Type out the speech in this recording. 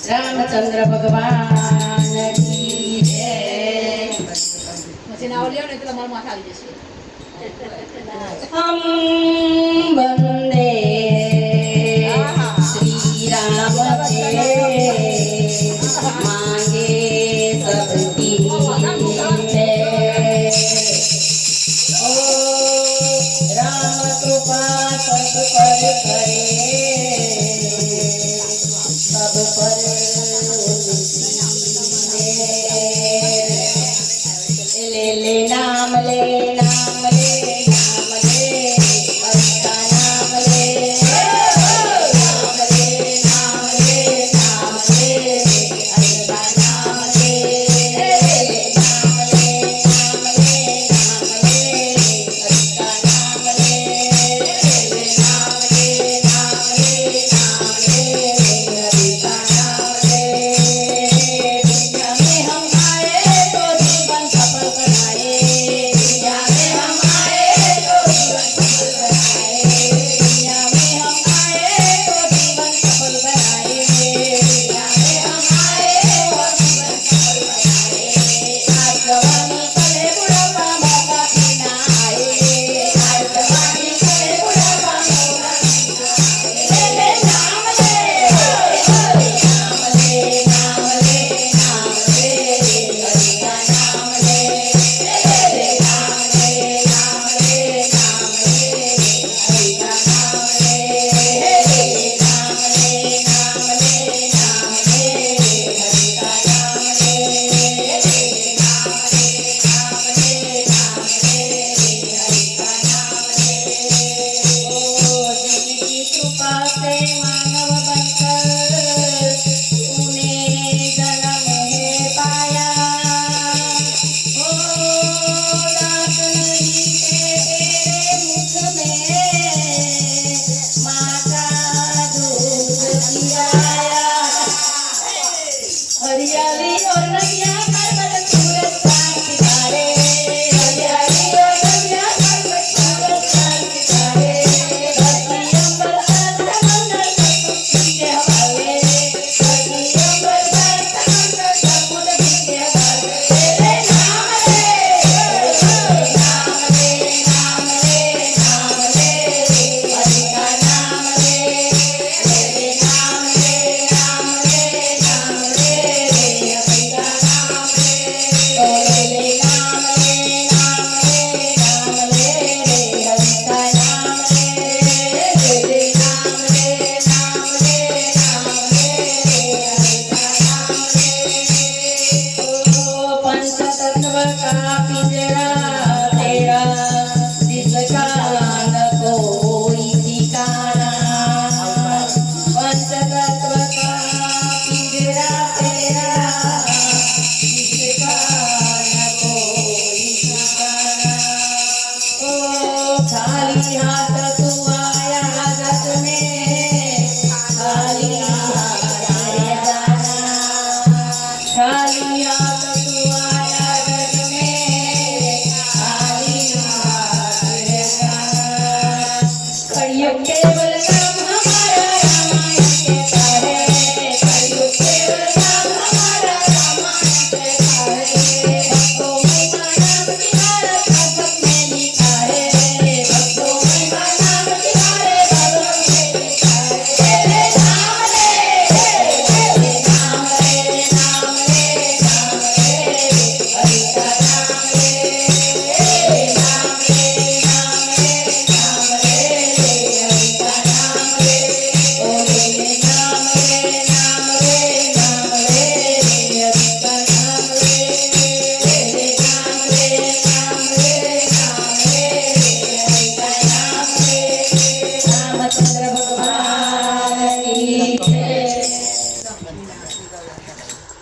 रामचंद्र भगवान की जय। हम वंदे श्री राम के मांगे सबकी जय। ओ राम कृपा सब पर करे, सब पर ले नाम ले नाम ले नाम ले हरि का नाम ले नाम ले नाम ले नाम ले हरि का नाम ले नाम ले नाम ले नाम ले हरि का नाम ले नाम ले नाम ले नाम ले हरि का नाम ले। दुनिया में हम आए तो जीवन सफल बनाए, दुनिया में हम आए तो जीवन सफल बनाए, दुनिया में हम आए तो जीवन सफल बनाए, दुनिया में हम आए तो जीवन सफल बनाए। आज जवानी कले बुढ़ापा मौका भी ना आए, आज जवानी कले बुढ़ापा मौका भी ना आए। ले नाम ले नाम ले नाम ले नाम ले हरि का नाम ले नाम ले नाम ले नाम ले हरि का नाम ले नाम ले नाम ले नाम ले हरि का नाम ले नाम ले नाम ले नाम ले हरि का नाम ले। ओ जिनकी कृपा से मानव बनकर तूने जन्म है पाया, ओ दांत नहीं थे तेरे मुख में, माँ का दूध पिलाया, हरियाली और नदियाँ